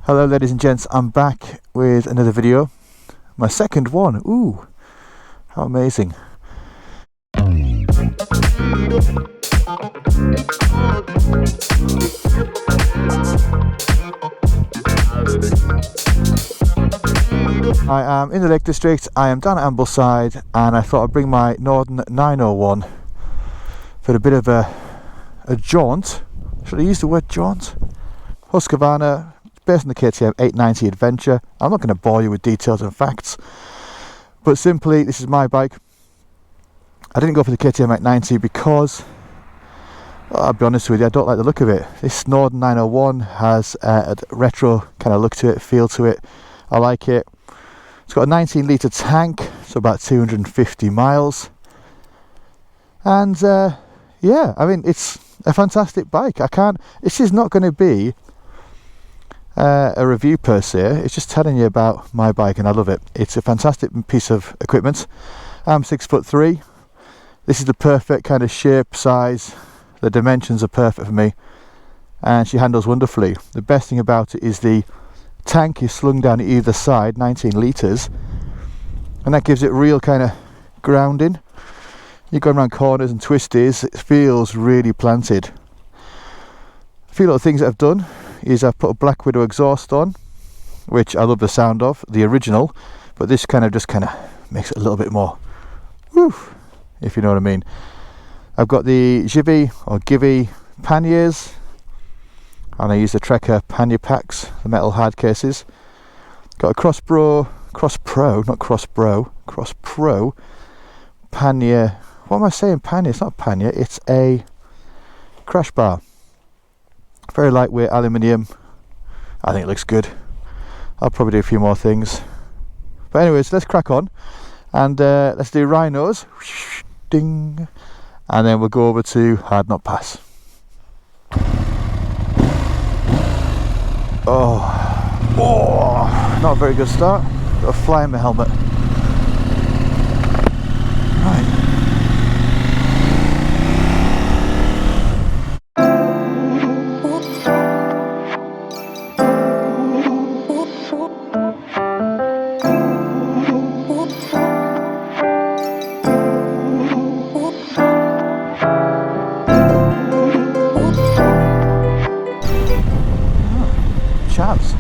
Hello ladies and gents, I'm back with another video. My second one. Ooh, how amazing. I am in the Lake District. I am down at Ambleside and I thought I'd bring my Norden 901 for a bit of a jaunt. Should I use the word jaunt? Husqvarna, based on the KTM 890 Adventure. I'm not going to bore you with details and facts, but simply this is my bike. I didn't go for the KTM 890 because, well, I'll be honest with you, I don't like the look of it. This Norden 901 has a retro kind of look to it, feel to it. I like it. It's got a 19 litre tank, so about 250 miles. And yeah, I mean, it's a fantastic bike. This is not going to be a review per se. It's just telling you about my bike, and I love it. It's a fantastic piece of equipment. I'm 6'3". This is the perfect kind of shape, size. The dimensions are perfect for me, and she handles wonderfully. The best thing about it is the tank is slung down either side, 19 litres, and that gives it real kind of grounding. You go around corners and twisties, it feels really planted. A few little things that I've done is I've put a Black Widow exhaust on, which I love the sound of, the original, but this kind of makes it a little bit more woo, if you know what I mean. I've got the Givi panniers, and I use the Trekker pannier packs, the metal hard cases. Got a Cross Pro pannier. What am I saying? Pannier? It's not pannier, it's a crash bar. Very lightweight aluminium. I think it looks good. I'll probably do a few more things. But anyways, let's crack on and let's do rhinos. Ding. And then we'll go over to Hardknott Pass. Oh, not a very good start. Got a fly in my helmet. Right. Chavs.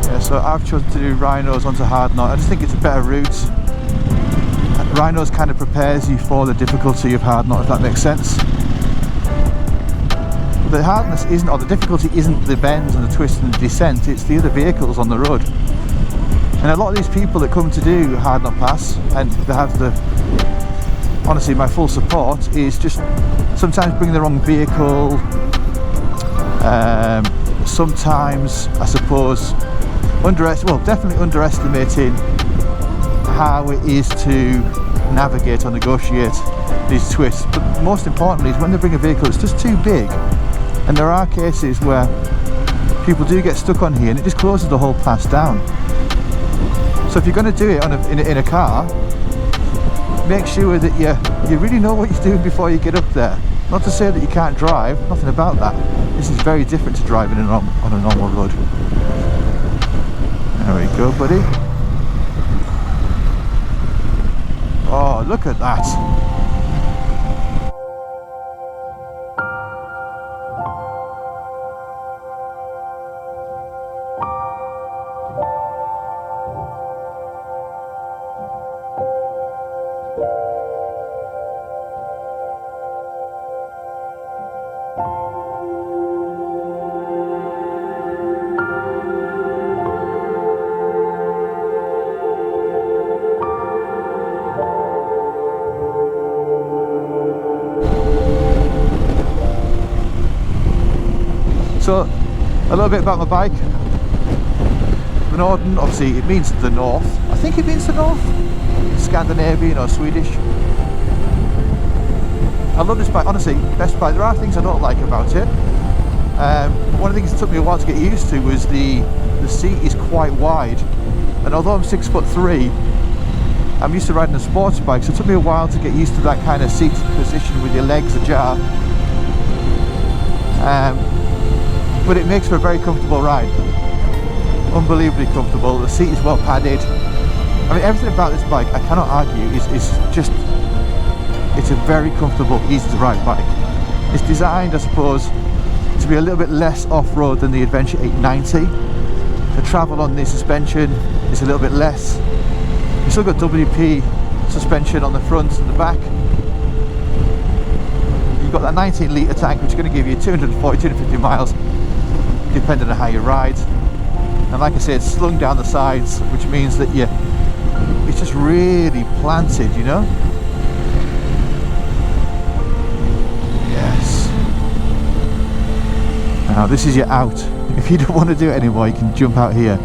Yeah, so I've chosen to do rhinos onto Hardknott. I just think it's a better route. Rhinos kind of prepares you for the difficulty of Hardknott, if that makes sense. The hardness isn't, or the difficulty isn't the bends and the twists and the descent, it's the other vehicles on the road. And a lot of these people that come to do Hardknott Pass, and they have honestly, my full support, is just sometimes bring the wrong vehicle, sometimes, I suppose, definitely underestimating how it is to navigate or negotiate these twists. But most importantly is when they bring a vehicle that's just too big, and there are cases where people do get stuck on here and it just closes the whole pass down. So if you're going to do it in a car, make sure that you really know what you're doing before you get up there. Not to say that you can't drive, nothing about that. This is very different to driving on a normal road. There we go, buddy. Oh, look at that. So, a little bit about my bike. The Norden, obviously it means the north. I think it means the north. Scandinavian or Swedish. I love this bike, honestly, best bike. There are things I don't like about it. One of the things that took me a while to get used to was the seat is quite wide. And although I'm 6'3", I'm used to riding a sports bike, so it took me a while to get used to that kind of seat position with your legs ajar. But it makes for a very comfortable ride. Unbelievably comfortable. The seat is well padded. I mean, everything about this bike, I cannot argue, is just, it's a very comfortable, easy to ride bike. It's designed, I suppose, to be a little bit less off-road than the Adventure 890. The travel on the suspension is a little bit less. You've still got WP suspension on the front and the back. You've got that 19 litre tank, which is going to give you 240, 250 miles, depending on how you ride. And like I say, it's slung down the sides, which means that it's just really planted, you know? Yes. Now this is your out. If you don't want to do it anymore, you can jump out here.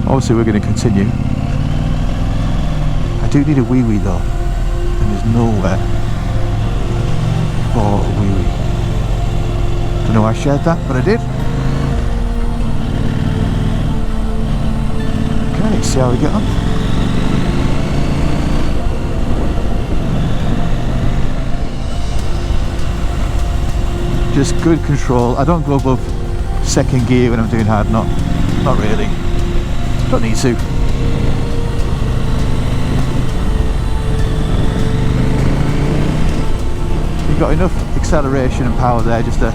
Obviously we're going to continue. I do need a wee-wee though, and there's nowhere for a wee-wee. Don't know why I shared that, but I did. Okay, see how we get on. Just good control. I don't go above second gear when I'm doing Hardknott. Not really. Don't need to. You've got enough acceleration and power there just to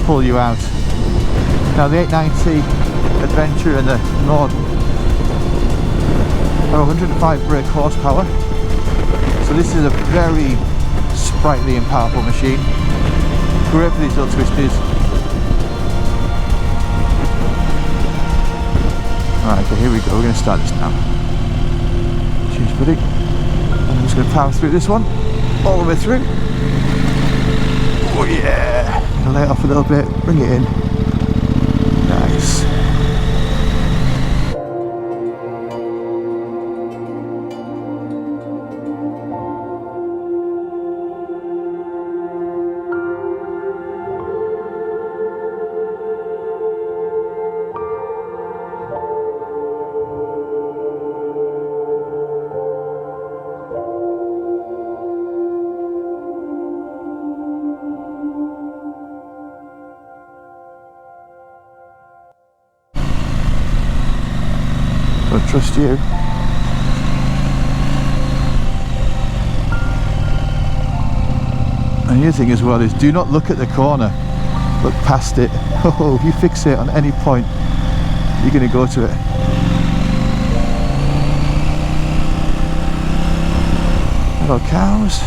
pull you out. Now the 890 Adventure and the Norden are 105 brake horsepower. So this is a very sprightly and powerful machine. Great for these little twisties. Right, okay, here we go. We're going to start this now. Cheers, buddy. I'm just going to power through this one all the way through. Oh yeah! Gonna lay it off a little bit, bring it in. Nice. Don't trust you. And the other thing as well is, do not look at the corner, look past it. Oh, if you fixate on any point, you're going to go to it. Hello cows.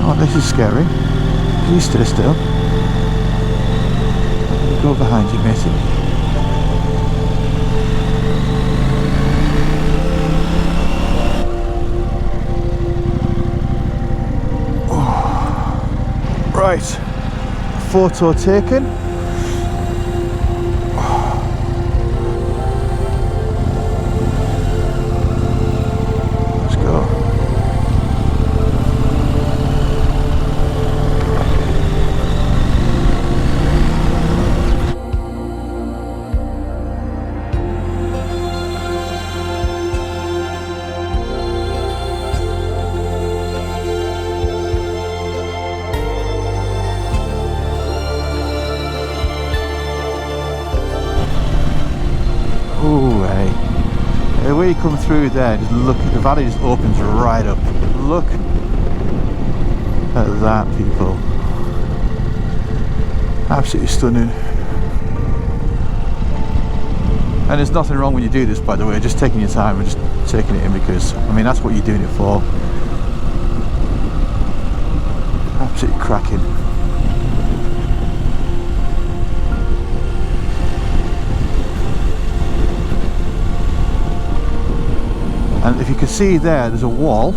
Oh, this is scary. You stay still. Go behind you, matey. Right, photo taken. Let's go. Oh, hey. The way you come through there, just look, the valley just opens right up. Look at that, people. Absolutely stunning. And there's nothing wrong when you do this, by the way, just taking your time and just taking it in, because, I mean, that's what you're doing it for. Absolutely cracking. And if you can see there's a wall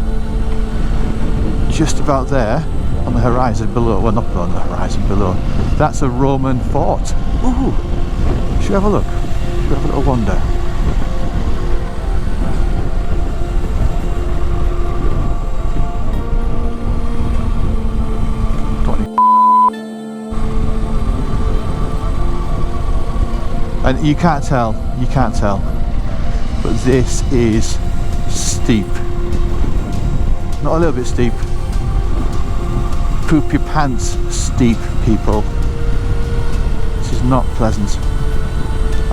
just about there on the horizon below. Well, not on the horizon, below. That's a Roman fort. Ooh, should we have a look? Should we have a little wander? And you can't tell. but this is steep. Not a little bit steep. Poop your pants steep, people. This is not pleasant.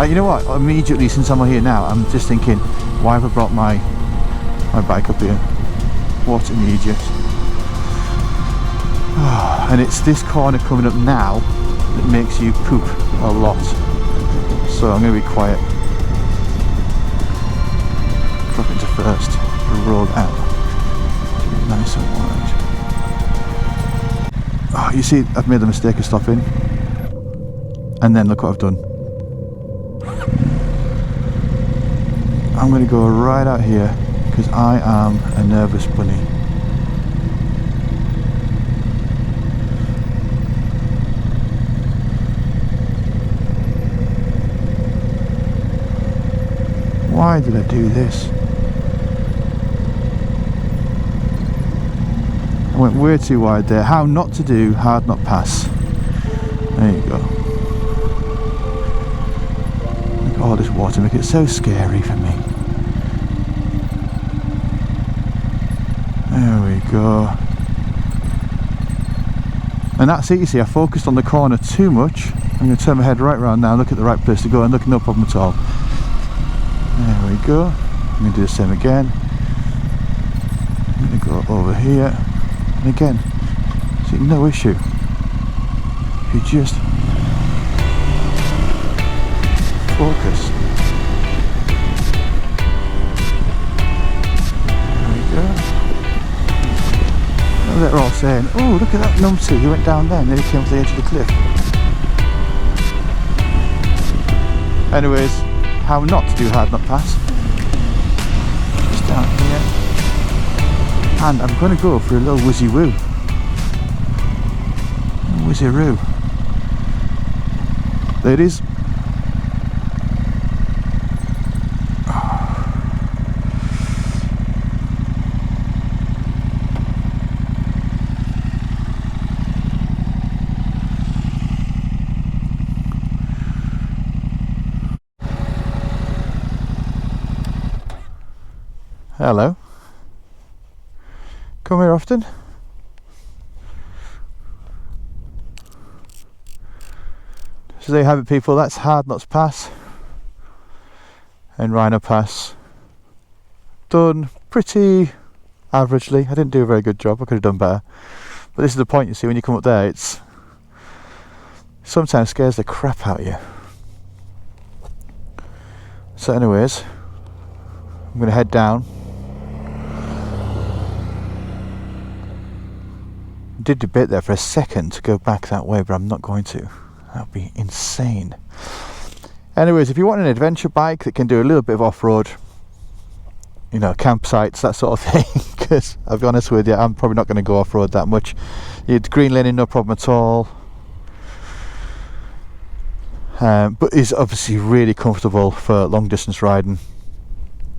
You know what? Immediately, since I'm here now, I'm just thinking, why have I brought my bike up here? What an idiot. And it's this corner coming up now that makes you poop a lot. So I'm going to be quiet. Drop into first, roll out. Nice and wide. Oh, you see, I've made the mistake of stopping. And then look what I've done. I'm going to go right out here because I am a nervous bunny. Why did I do this? I went way too wide there. How not to do Hardknott Pass. There you go. Look at all this water, make it so scary for me. There we go. And that's it, you see, I focused on the corner too much. I'm going to turn my head right round now, look at the right place to go, and look, no problem at all. There we go. I'm going to do the same again. I'm going to go over here. And again, see, no issue. You just focus. There we go. Now they're all saying, oh, look at that numpty, he went down there and then he came to the edge of the cliff. Anyways, how not to do Hardknott Pass. Just down here. And I'm going to go for a little whizzy-woo. Whizzy-roo. There it is. Hello. Come here often? So there you have it, people. That's Hardknott Pass and Rhino Pass. Done pretty averagely. I didn't do a very good job. I could have done better. But this is the point, you see, when you come up there, it's sometimes scares the crap out of you. So anyways, I'm going to head down. Did debate there for a second to go back that way, but I'm not going to. That would be insane. Anyways, if you want an adventure bike that can do a little bit of off-road, you know, campsites, that sort of thing, because I'll be honest with you, I'm probably not going to go off-road that much. You'd green laning, no problem at all. But is obviously really comfortable for long distance riding.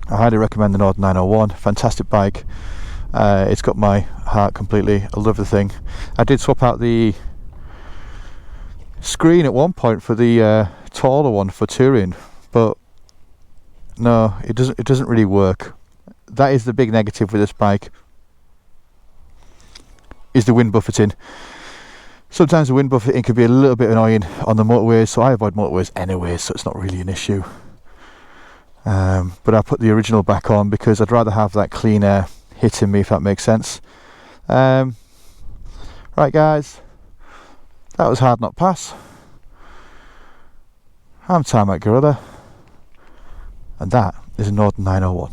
I highly recommend the Norden 901. Fantastic bike. It's got my heart completely. I love the thing. I did swap out the screen at one point for the taller one for touring, but no, it doesn't really work. That is the big negative with this bike, is the wind buffeting. Sometimes the wind buffeting can be a little bit annoying on the motorways, so I avoid motorways anyway, so it's not really an issue. But I put the original back on because I'd rather have that clean air hitting me, if that makes sense. Right guys, that was Hardknott Pass. I'm Tarmac Gorilla, and that is a Norden 901.